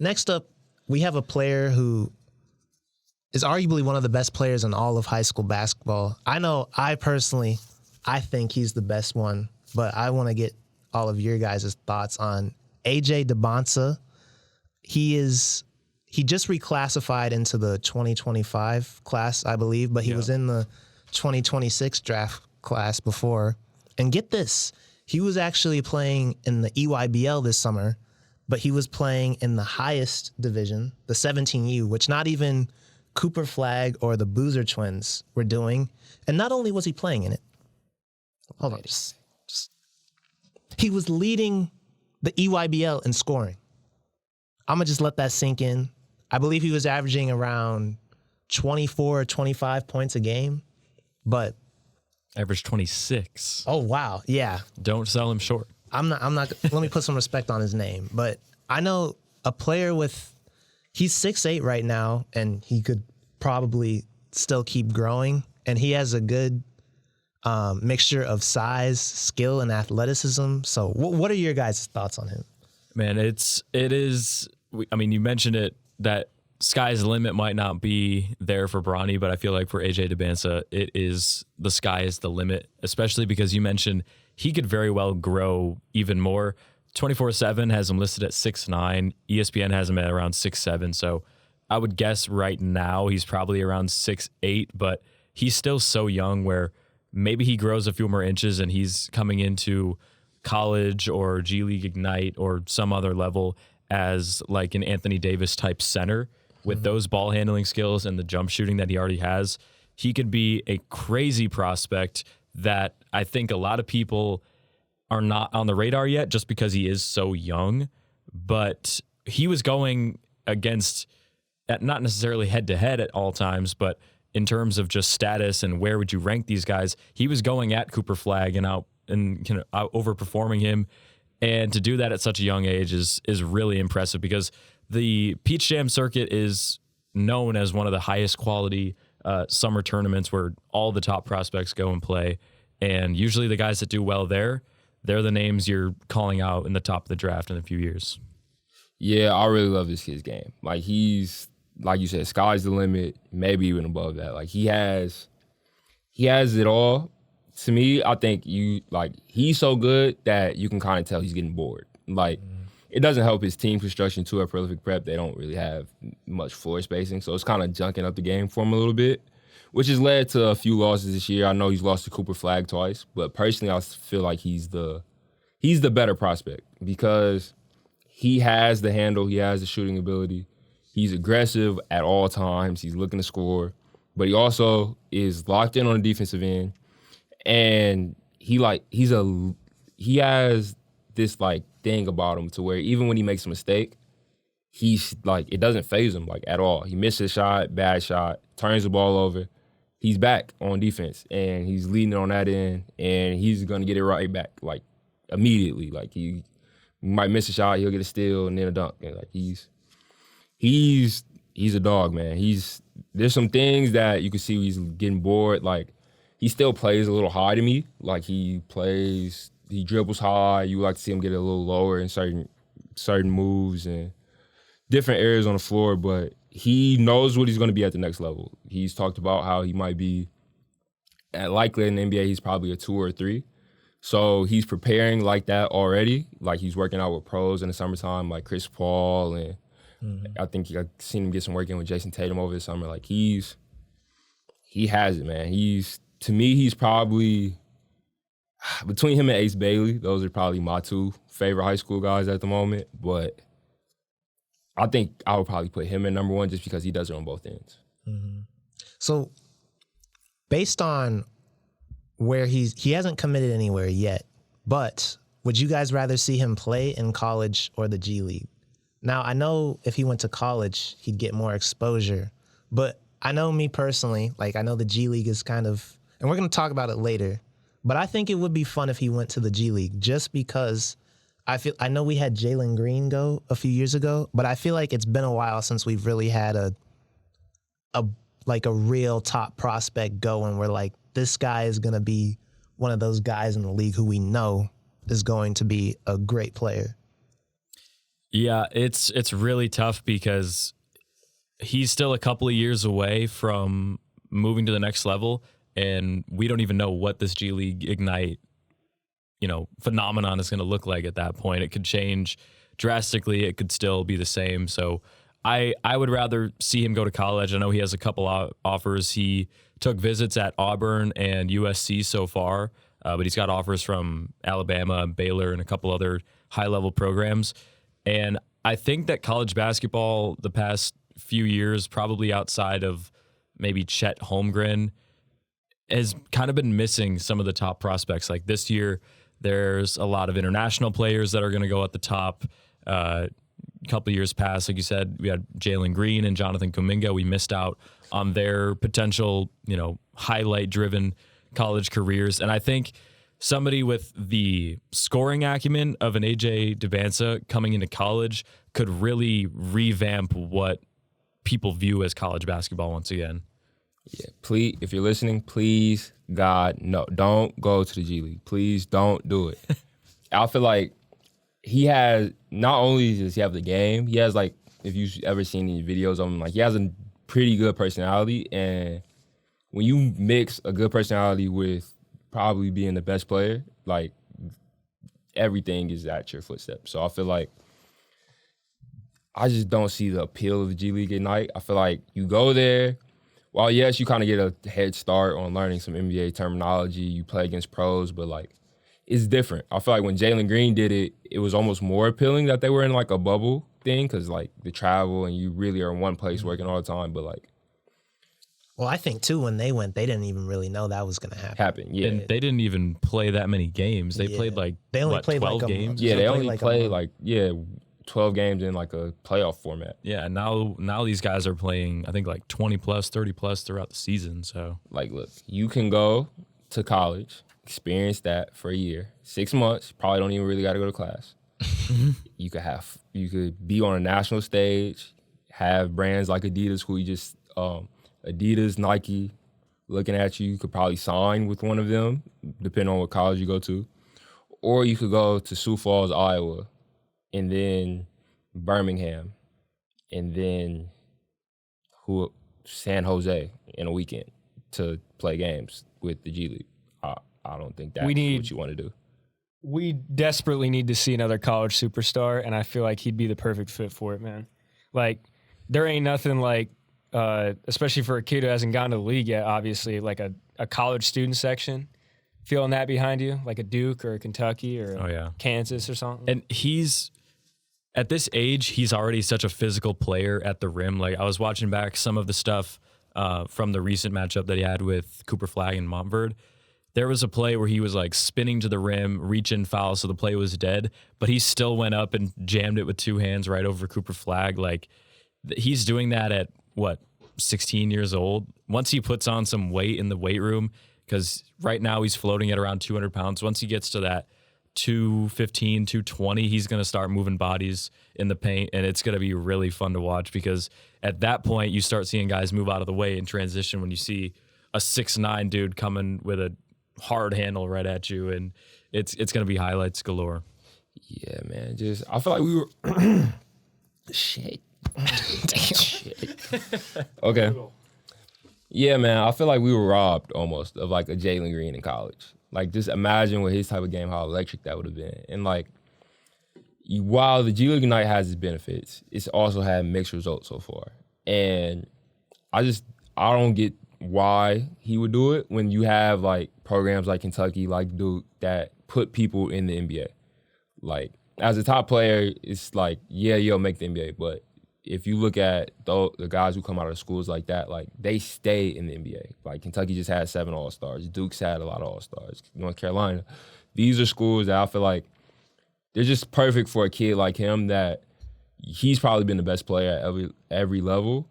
Next up, we have a player who is arguably one of the best players in all of high school basketball. I think he's the best one, but I want to get all of your guys' thoughts on AJ Dybantsa. He just reclassified into the 2025 class, I believe, but he was in the 2026 draft class before. And get this, he was actually playing in the EYBL this summer, but he was playing in the highest division, the 17U, which not even Cooper Flag or the Boozer Twins were doing. And not only was he playing in it, hold on, just he was leading the EYBL in scoring. I'm going to just let that sink in. I believe he was averaging around 24 or 25 points a game, but average 26. Oh, wow. Yeah. Don't sell him short. I'm not, let me put some respect on his name, but I know a player he's 6'8" right now, and he could probably still keep growing, and he has a good mixture of size, skill, and athleticism. So what are your guys' thoughts on him? Man, it is, I mean, you mentioned it, that sky's the limit might not be there for Bronny, but I feel like for AJ Dybantsa, it is the sky is the limit, especially because you mentioned he could very well grow even more. 24/7 has him listed at 6'9". ESPN has him at around 6'7". So I would guess right now he's probably around 6'8", but he's still so young where maybe he grows a few more inches and he's coming into college or G League Ignite or some other level as like an Anthony Davis type center with those ball handling skills and the jump shooting that he already has. He could be a crazy prospect that I think a lot of people are not on the radar yet just because he is so young. But he was going against, not necessarily head to head at all times, but in terms of just status and where would you rank these guys, he was going at Cooper Flag and out overperforming him. And to do that at such a young age is really impressive because the Peach Jam circuit is known as one of the highest quality summer tournaments where all the top prospects go and play. And usually the guys that do well there, they're the names you're calling out in the top of the draft in a few years. Yeah, I really love this kid's game. Like he's, like you said, sky's the limit, maybe even above that. Like he has it all. To me, I think he's so good that you can kind of tell he's getting bored. Like, it doesn't help his team construction too at Prolific Prep. They don't really have much floor spacing, so it's kind of junking up the game for him a little bit, which has led to a few losses this year. I know he's lost to Cooper Flag twice, but personally, I feel like he's the better prospect because he has the handle, he has the shooting ability, he's aggressive at all times, he's looking to score, but he also is locked in on the defensive end. And he has this like thing about him to where even when he makes a mistake, he's like, it doesn't faze him like at all. He misses a shot, bad shot, turns the ball over. He's back on defense and he's leading on that end and he's gonna get it right back like immediately. Like he might miss a shot, he'll get a steal and then a dunk. And like he's a dog, man. There's some things that you can see he's getting bored. Like he still plays a little high to me. Like he dribbles high. You like to see him get a little lower in certain moves and different areas on the floor, but he knows what he's going to be at the next level. He's talked about how he might be, likely in the NBA, he's probably a 2 or a 3. So he's preparing like that already. Like he's working out with pros in the summertime, like Chris Paul, and I think I've seen him get some work in with Jason Tatum over the summer. Like he has it, man. To me, he's probably, between him and Ace Bailey, those are probably my 2 favorite high school guys at the moment. But I think I would probably put him in number 1 just because he does it on both ends. Mm-hmm. So based on where he hasn't committed anywhere yet, but would you guys rather see him play in college or the G League? Now, I know if he went to college, he'd get more exposure. But I know me personally, like I know the G League is kind of, and we're going to talk about it later, but I think it would be fun if he went to the G League just because I know we had Jalen Green go a few years ago, but I feel like it's been a while since we've really had a real top prospect go and we're like, this guy is going to be one of those guys in the league who we know is going to be a great player. Yeah, it's really tough because he's still a couple of years away from moving to the next level, and we don't even know what this G League Ignite, phenomenon is going to look like at that point. It could change drastically. It could still be the same. So I would rather see him go to college. I know he has a couple offers. He took visits at Auburn and USC so far, but he's got offers from Alabama, Baylor, and a couple other high-level programs. And I think that college basketball the past few years, probably outside of maybe Chet Holmgren, has kind of been missing some of the top prospects. Like this year, there's a lot of international players that are going to go at the top. A couple of years past, like you said, we had Jalen Green and Jonathan Kuminga. We missed out on their potential, highlight-driven college careers. And I think somebody with the scoring acumen of an AJ Dybantsa coming into college could really revamp what people view as college basketball once again. Yeah, please, if you're listening, please, God, no, don't go to the G League. Please don't do it. I feel like he has, not only does he have the game, he has, like, if you've ever seen any videos of him, like, he has a pretty good personality. And when you mix a good personality with probably being the best player, like, everything is at your footsteps. So I feel like I just don't see the appeal of the G League Ignite. I feel like you go there, while yes, you kind of get a head start on learning some NBA terminology, you play against pros, but, like, it's different. I feel like when Jalen Green did it, it was almost more appealing that they were in, like, a bubble thing because, like, the travel and you really are in one place working all the time, but, like. Well, I think, too, when they went, they didn't even really know that was going to happen. Yeah. And they didn't even play that many games. They played, like, they only played 12 like games? Yeah, they only played, 12 games in, like, a playoff format. Yeah, now these guys are playing, I think, like 20 plus, 30 plus throughout the season. So, like, look, you can go to college, experience that for a year, 6 months, probably don't even really got to go to class. You could be on a national stage, have brands like Adidas, who you just, Adidas, Nike, looking at you. You could probably sign with one of them, depending on what college you go to. Or you could go to Sioux Falls, Iowa, and then Birmingham, and then San Jose in a weekend to play games with the G League. I don't think that's what you want to do. We desperately need to see another college superstar, and I feel like he'd be the perfect fit for it, man. Like, there ain't nothing like, especially for a kid who hasn't gotten to the league yet, obviously, like a college student section. Feeling that behind you, like a Duke or a Kentucky or a Kansas or something. And at this age, he's already such a physical player at the rim. Like, I was watching back some of the stuff from the recent matchup that he had with Cooper Flagg and Montverde. There was a play where he was, like, spinning to the rim, reach and foul, so the play was dead, but he still went up and jammed it with two hands right over Cooper Flagg. Like, he's doing that at, 16 years old? Once he puts on some weight in the weight room, because right now he's floating at around 200 pounds. Once he gets to that 215, 220, he's going to start moving bodies in the paint, and it's going to be really fun to watch because at that point you start seeing guys move out of the way in transition when you see a 6'9" dude coming with a hard handle right at you, and it's going to be highlights galore. Yeah, man. I feel like we were shit. Okay. Yeah, man. I feel like we were robbed almost of, like, a Jalen Green in college. Like, just imagine with his type of game, how electric that would have been. And, like, while the G League Ignite has its benefits, it's also had mixed results so far. And I don't get why he would do it when you have, like, programs like Kentucky, like Duke, that put people in the NBA. Like, as a top player, it's like, yeah, you'll make the NBA, but if you look at the guys who come out of schools like that, like, they stay in the NBA. Like, Kentucky just had 7 All-Stars. Duke's had a lot of All-Stars. North Carolina. These are schools that I feel like they're just perfect for a kid like him that he's probably been the best player at every level.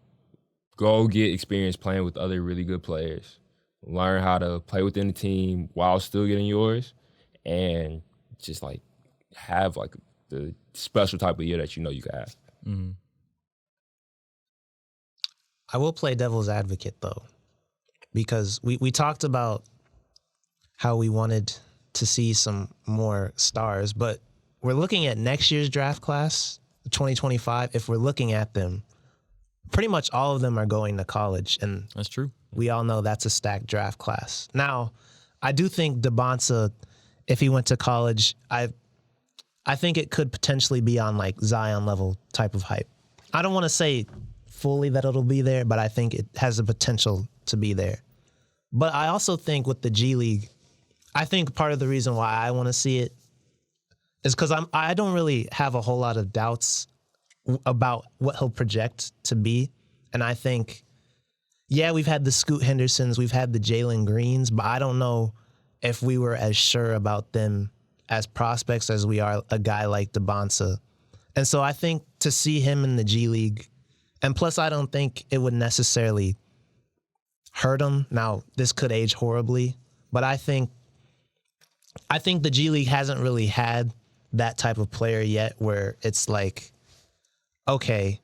Go get experience playing with other really good players. Learn how to play within the team while still getting yours. And just, like, have, like, the special type of year that you know you can have. Mm-hmm. I will play devil's advocate, though, because we talked about how we wanted to see some more stars, but we're looking at next year's draft class. 2025, if we're looking at them, pretty much all of them are going to college, and That's true. we all know that's a stacked draft class. Now, I do think Dybantsa, if he went to college, I think it could potentially be on like Zion level type of hype. I don't want to say fully that it'll be there, but I think it has the potential to be there. But I also think with the G League, I think part of the reason why I want to see it is because I don't really have a whole lot of doubts about what he'll project to be. And I think, yeah, we've had the Scoot Hendersons, we've had the Jalen Greens, but I don't know if we were as sure about them as prospects as we are a guy like Dybantsa. And so I think to see him in the G League, and plus I don't think it would necessarily hurt him. Now, this could age horribly, but I think the G League hasn't really had that type of player yet where it's like, okay,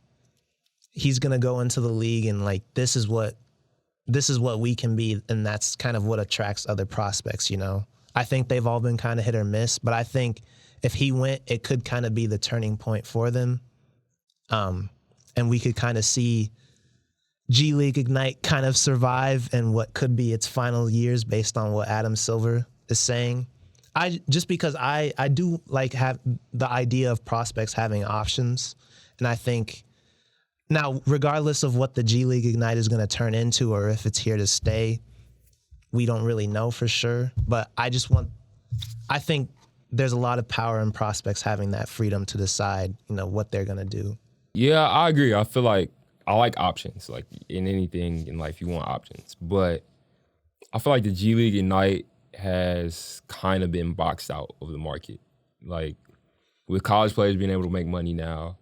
he's going to go into the league and like, this is what we can be. And that's kind of what attracts other prospects, you know? I think they've all been kind of hit or miss, but I think if he went, it could kind of be the turning point for them. And we could kind of see G League Ignite kind of survive in what could be its final years based on what Adam Silver is saying. Because I do like have the idea of prospects having options. And I think now, regardless of what the G League Ignite is going to turn into or if it's here to stay, we don't really know for sure. But I think there's a lot of power in prospects having that freedom to decide, you know, what they're going to do. Yeah, I agree. I feel like I like options. Like in anything in life, you want options. But I feel like the G League Ignite has kind of been boxed out of the market. Like with college players being able to make money now,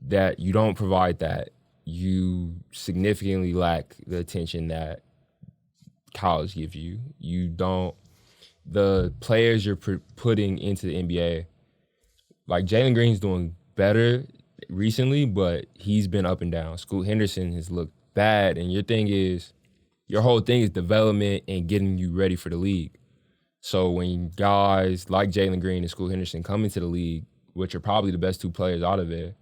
that you don't provide that, you significantly lack the attention that college gives you. You don't, the players you're putting into the NBA, like Jalen Green's doing better recently, but he's been up and down. Scoot Henderson has looked bad, and your whole thing is development and getting you ready for the league. So when guys like Jalen Green and Scoot Henderson come into the league, which are probably the best two players out of there,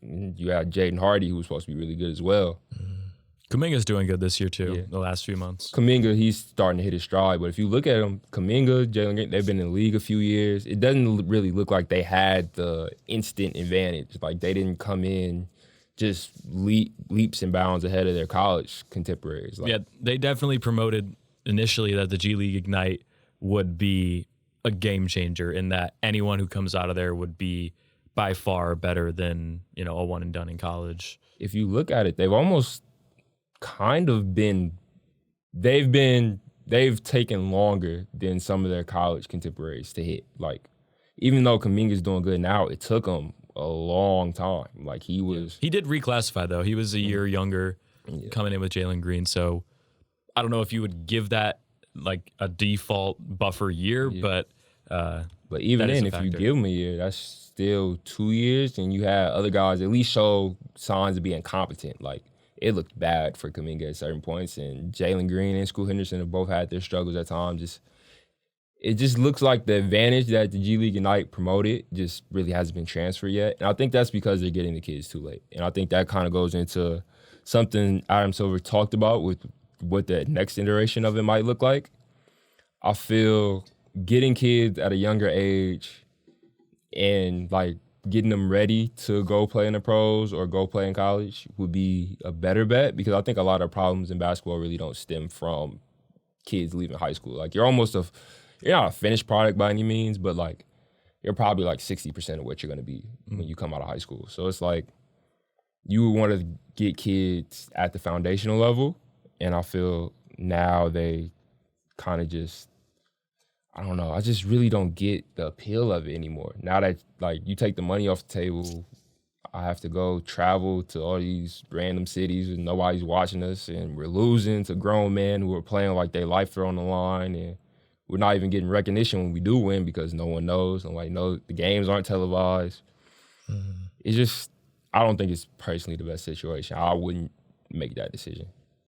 you have Jaden Hardy, who's supposed to be really good as well. Kuminga's doing good this year too, the last few months. Kuminga, he's starting to hit his stride. But if you look at him, Kuminga, Jalen Green, they've been in the league a few years. It doesn't really look like they had the instant advantage. Like they didn't come in just leaps and bounds ahead of their college contemporaries. Like, yeah, they definitely promoted initially that the G League Ignite would be a game changer in that anyone who comes out of there would be by far better than, you know, a one and done in college. If you look at it, they've almost kind of been, they've taken longer than some of their college contemporaries to hit. Like, even though Kuminga's doing good now, it took him a long time. Like he did reclassify though. He was a year younger coming in with Jalen Green. So I don't know if you would give that like a default buffer year, but even then, if you give him a year, that's still 2 years, and you had other guys at least show signs of being competent. Like it looked bad for Kuminga at certain points, and Jalen Green and Scoot Henderson have both had their struggles at times. It just looks like the advantage that the G League Ignite promoted just really hasn't been transferred yet. And I think that's because they're getting the kids too late. And I think that kind of goes into something Adam Silver talked about with what the next iteration of it might look like. I feel getting kids at a younger age and like getting them ready to go play in the pros or go play in college would be a better bet, because I think a lot of problems in basketball really don't stem from kids leaving high school. Like you're not a finished product by any means, but like you're probably like 60% of what you're going to be when you come out of high school. So it's like you would want to get kids at the foundational level, and I feel now they kind of just, I don't know, I just really don't get the appeal of it anymore. Now that like you take the money off the table, I have to go travel to all these random cities and nobody's watching us, and we're losing to grown men who are playing like their life are on the line, and we're not even getting recognition when we do win because no one knows. And the games aren't televised. It's just, I don't think it's personally the best situation. I wouldn't make that decision.